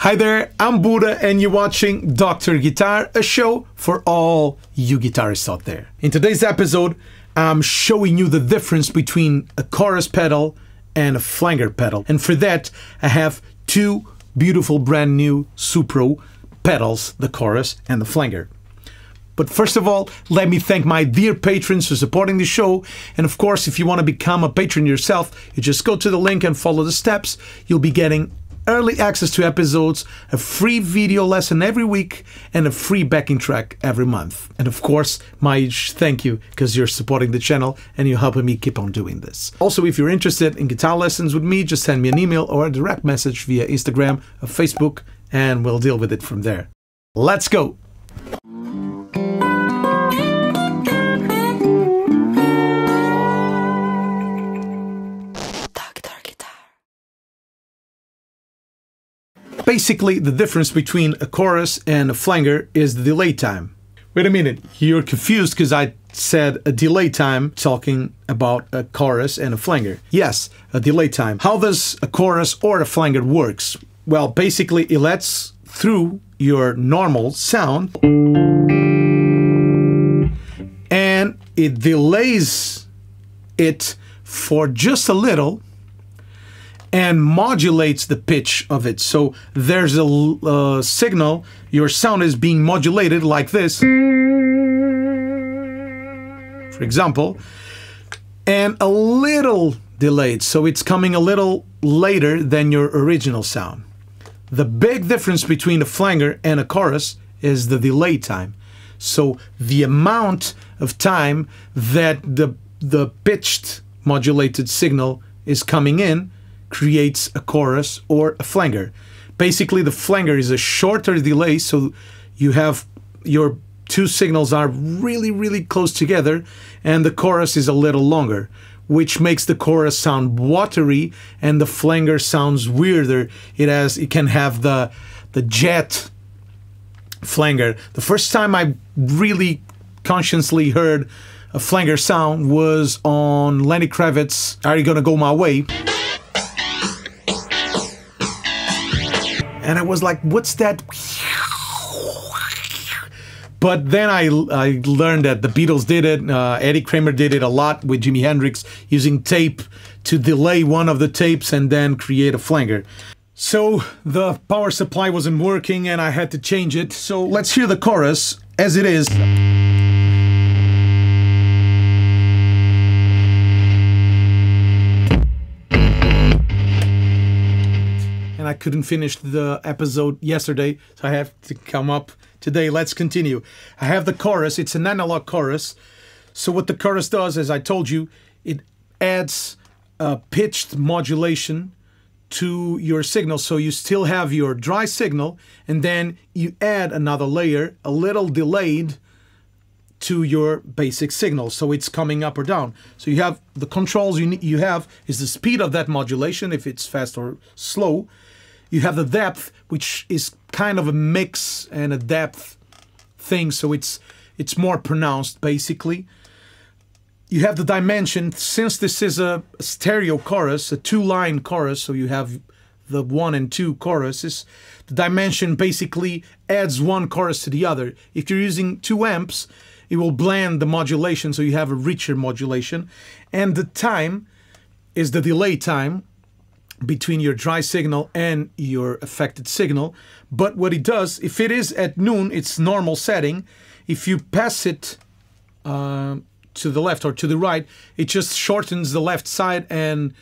Hi there, I'm Buddha and you're watching Dr. Guitar, a show for all you guitarists out there. In today's episode, I'm showing you the difference between a chorus pedal and a flanger pedal. And for that, I have two beautiful brand new Supro pedals, the chorus and the flanger. But first of all, let me thank my dear patrons for supporting the show. And of course, if you want to become a patron yourself, you just go to the link and follow the steps. You'll be getting early access to episodes, a free video lesson every week, and a free backing track every month. And of course, my huge thank you, because you're supporting the channel and you're helping me keep on doing this. Also, if you're interested in guitar lessons with me, just send me an email or a direct message via Instagram or Facebook, and we'll deal with it from there. Let's go! Basically, the difference between a chorus and a flanger is the delay time. Wait a minute, you're confused because I said a delay time talking about a chorus and a flanger. Yes, a delay time. How does a chorus or a flanger works? Well, basically it lets through your normal sound and it delays it for just a little and modulates the pitch of it. So there's a signal, your sound is being modulated like this, for example, and a little delayed, so it's coming a little later than your original sound. The big difference between a flanger and a chorus is the delay time. So the amount of time that the pitched modulated signal is coming in creates a chorus or a flanger. Basically, the flanger is a shorter delay, so you have your two signals are really close together, and the chorus is a little longer, which makes the chorus sound watery and the flanger sounds weirder. It can have the jet flanger. The first time I really consciously heard a flanger sound was on Lenny Kravitz's Are You Gonna Go My Way? And I was like, what's that? But then I learned that the Beatles did it. Eddie Kramer did it a lot with Jimi Hendrix, using tape to delay one of the tapes and then create a flanger. So the power supply wasn't working and I had to change it. So let's hear the chorus as it is. I couldn't finish the episode yesterday, so I have to come up today. Let's continue. I have the chorus. It's an analog chorus. So what the chorus does, as I told you, it adds a pitched modulation to your signal. So you still have your dry signal, and then you add another layer, a little delayed, to your basic signal. So it's coming up or down. So you have the controls you have is the speed of that modulation, if it's fast or slow. You have the depth, which is kind of a mix and a depth thing, so it's more pronounced, basically. You have the dimension. Since this is a stereo chorus, a two-line chorus, so you have the 1 and 2 choruses, the dimension basically adds one chorus to the other. If you're using 2 amps, it will blend the modulation, so you have a richer modulation. And the time is the delay time between your dry signal and your affected signal. But what it does, if it is at noon, it's normal setting. If you pass it to the left or to the right, it just shortens the left side and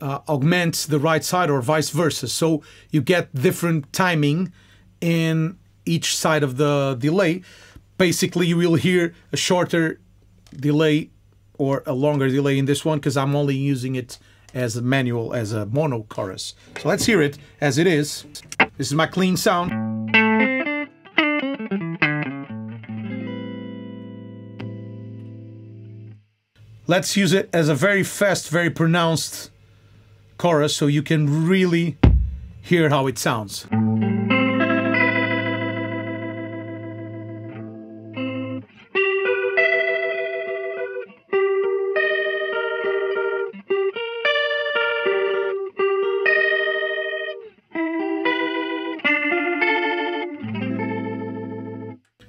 augments the right side, or vice versa. So you get different timing in each side of the delay. Basically, you will hear a shorter delay or a longer delay in this one, because I'm only using it as a manual, as a mono chorus. So let's hear it as it is. This is my clean sound. Let's use it as a very fast, very pronounced chorus, so you can really hear how it sounds.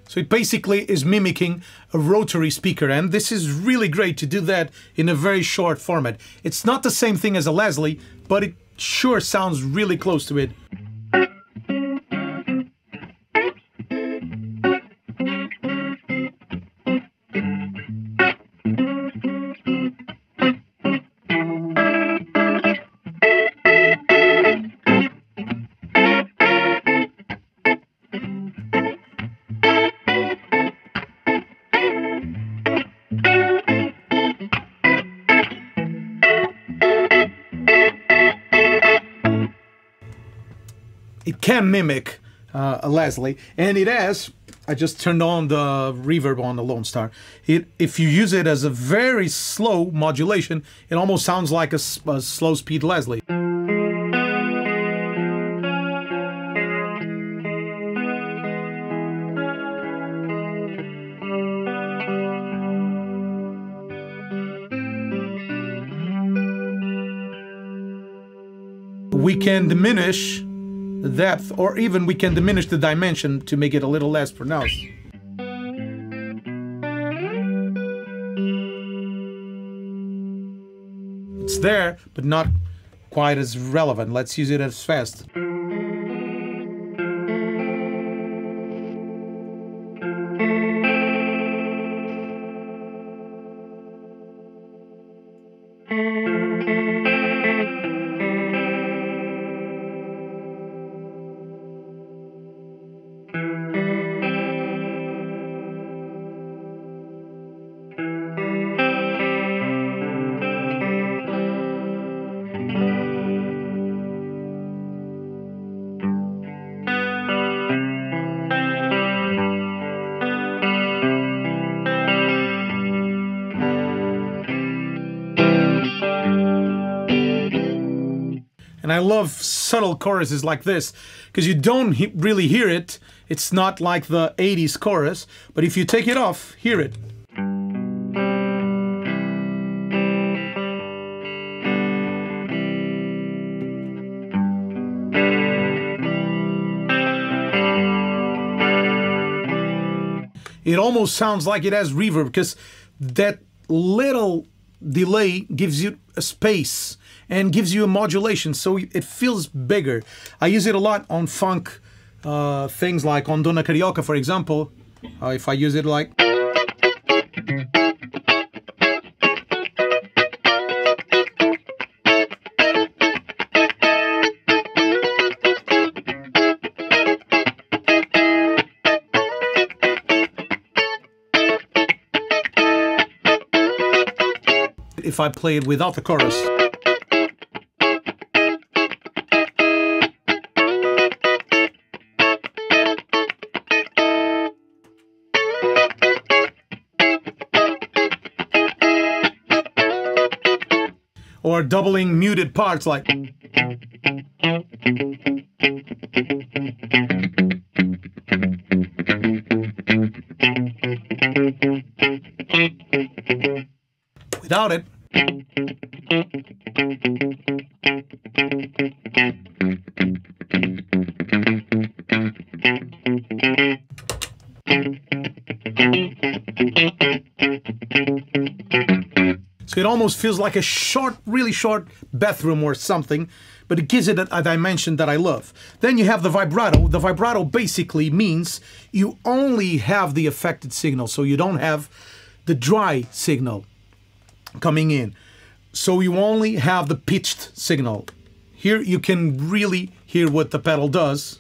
So it basically is mimicking a rotary speaker, and this is really great to do that in a very short format. It's not the same thing as a Leslie, but it sure sounds really close to it. It can mimic a Leslie, and it has. I just turned on the reverb on the Lone Star. If you use it as a very slow modulation, it almost sounds like a slow speed Leslie. We can diminish the depth, or even we can diminish the dimension to make it a little less pronounced. It's there, but not quite as relevant. Let's use it as fast. And I love subtle choruses like this, because you don't really hear it. It's not like the 80s chorus, but if you take it off, hear it. It almost sounds like it has reverb, because that little delay gives you a space and gives you a modulation, so it feels bigger. I use it a lot on funk things like on Dona Carioca, for example. If I use it like... If I play it without the chorus. Or doubling muted parts like... Without it. So it almost feels like a short, really short bathroom or something, but it gives it a dimension that I love. Then you have the vibrato. The vibrato basically means you only have the affected signal, so you don't have the dry signal coming in. So you only have the pitched signal. Here you can really hear what the pedal does.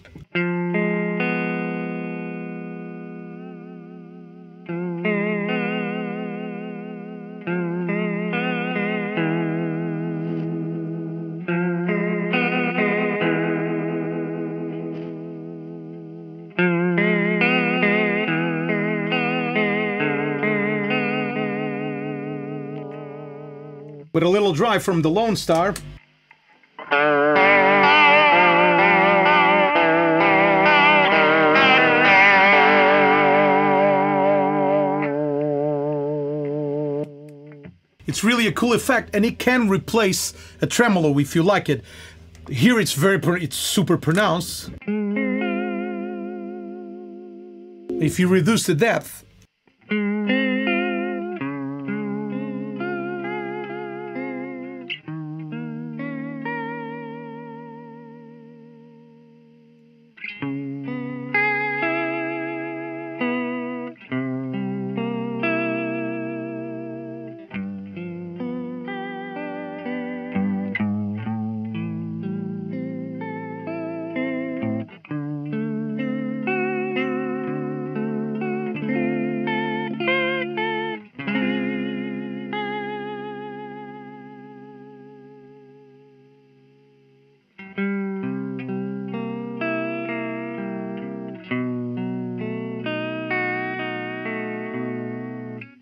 With a little drive from the Lone Star. It's really a cool effect, and it can replace a tremolo if you like it. Here it's super pronounced. If you reduce the depth,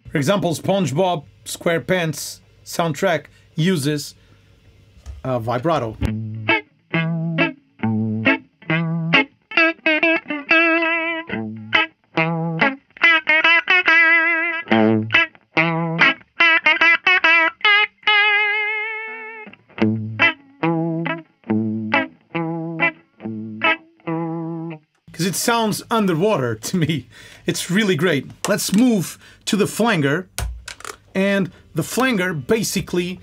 for example, SpongeBob SquarePants soundtrack uses vibrato. Because it sounds underwater to me. It's really great. Let's move to the flanger. And the flanger basically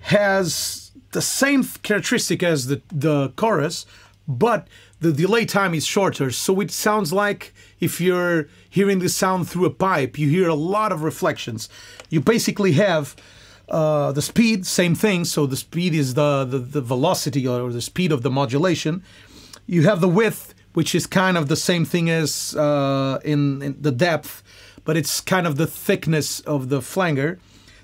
has the same characteristic as the chorus, but the delay time is shorter. So it sounds like if you're hearing the sound through a pipe, you hear a lot of reflections. You basically have the speed, same thing. So the speed is the velocity or the speed of the modulation. You have the width, which is kind of the same thing as in the depth, but it's kind of the thickness of the flanger.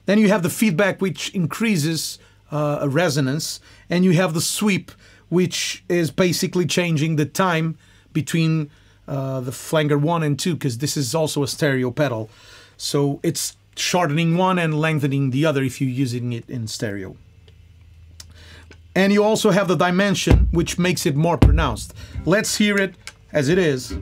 Then you have the feedback, which increases a resonance, and you have the sweep, which is basically changing the time between the flanger 1 and 2, because this is also a stereo pedal. So it's shortening one and lengthening the other if you're using it in stereo. And you also have the dimension, which makes it more pronounced. Let's hear it as it is.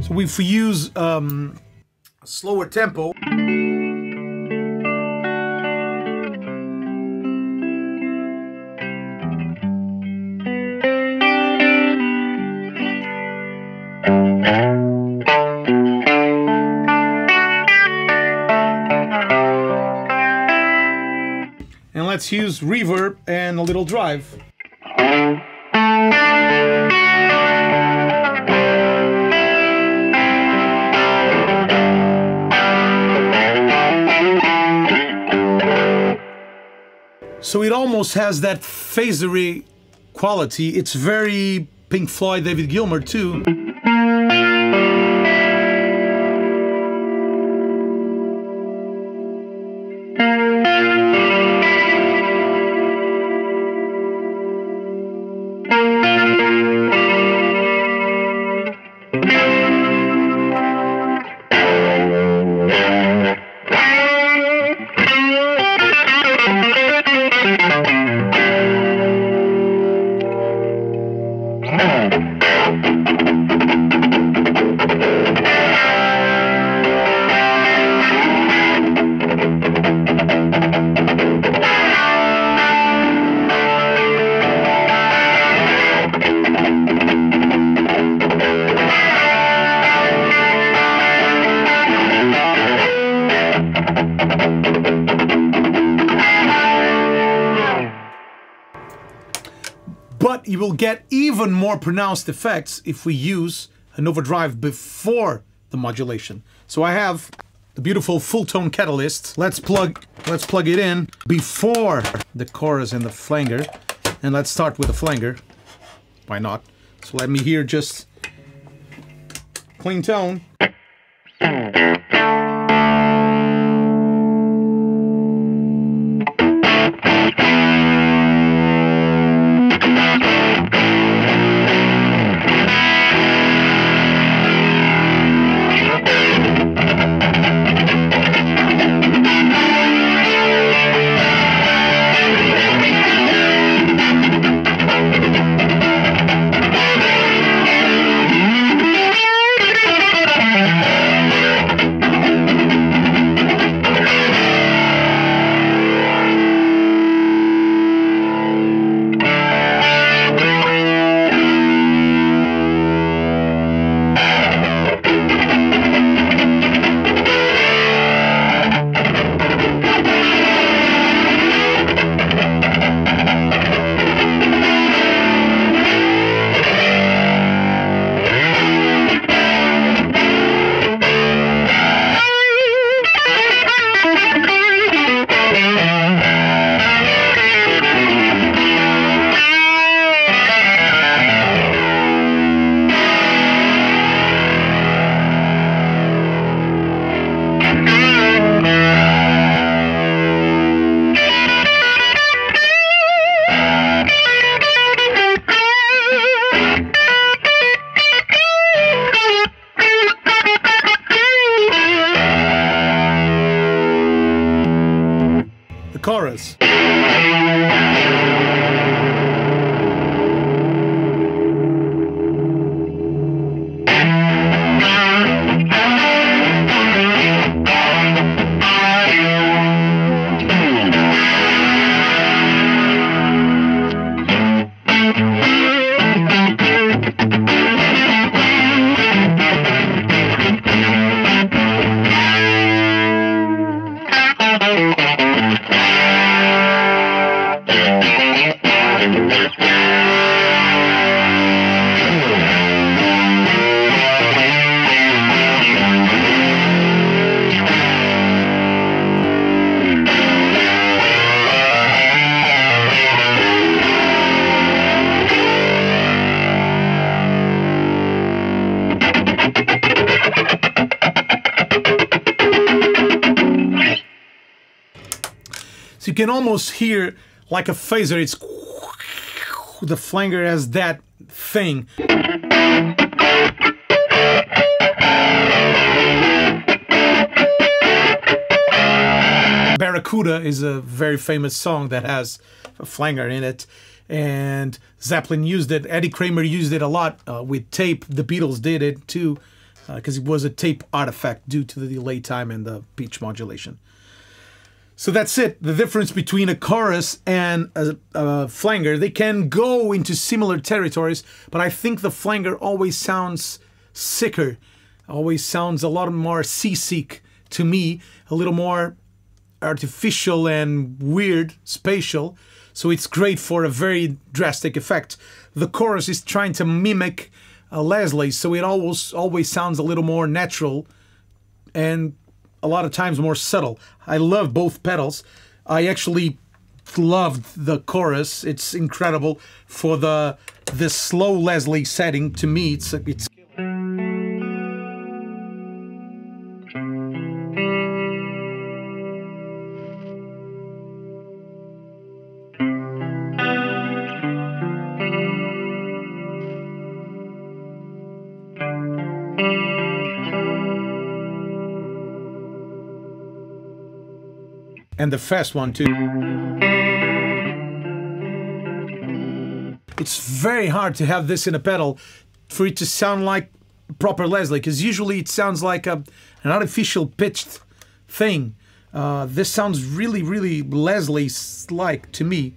So if we use a slower tempo, and let's use reverb and a little drive. So it almost has that phasery quality. It's very Pink Floyd, David Gilmour too. But you will get even more pronounced effects if we use an overdrive before the modulation. So I have the beautiful full-tone Catalyst. Let's plug it in before the chorus and the flanger. And let's start with the flanger. Why not? So let me hear just clean tone. Chorus. So you can almost hear like a phaser. It's the flanger has that thing. Barracuda is a very famous song that has a flanger in it, and Zeppelin used it. Eddie Kramer used it a lot with tape. The Beatles did it too, because it was a tape artifact due to the delay time and the pitch modulation. So that's it. The difference between a chorus and a flanger, they can go into similar territories, but I think the flanger always sounds sicker, always sounds a lot more seasick to me, a little more artificial and weird, spatial. So it's great for a very drastic effect. The chorus is trying to mimic Leslie, so it always sounds a little more natural and a lot of times more subtle. I love both pedals. I actually loved the chorus. It's incredible for the slow Leslie setting. To me, it's and the fast one too. It's very hard to have this in a pedal for it to sound like proper Leslie, because usually it sounds like an artificial pitched thing. This sounds really, really Leslie-like to me.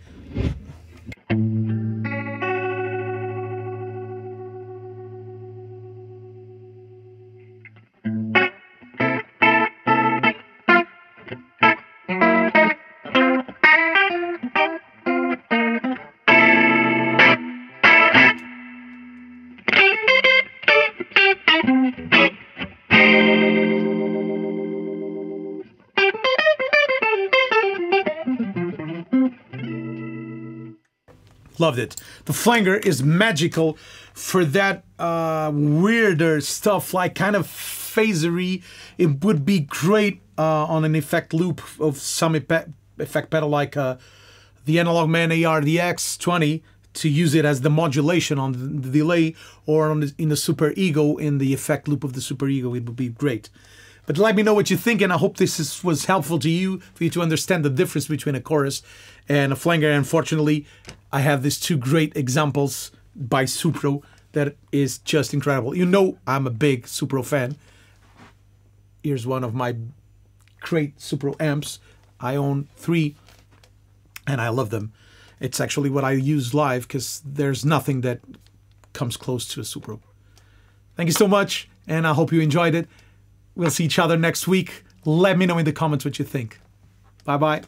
Loved it. The flanger is magical for that weirder stuff, like kind of phasery. It would be great on an effect loop of some effect pedal like the Analog Man ARDX20, to use it as the modulation on the delay, or on in the Super Ego, in the effect loop of the Super Ego. It would be great. But let me know what you think, and I hope this was helpful to you, for you to understand the difference between a chorus and a flanger. Unfortunately, I have these two great examples by Supro that is just incredible. You know I'm a big Supro fan. Here's one of my great Supro amps. I own 3, and I love them. It's actually what I use live, because there's nothing that comes close to a Supro. Thank you so much, and I hope you enjoyed it. We'll see each other next week. Let me know in the comments what you think. Bye-bye.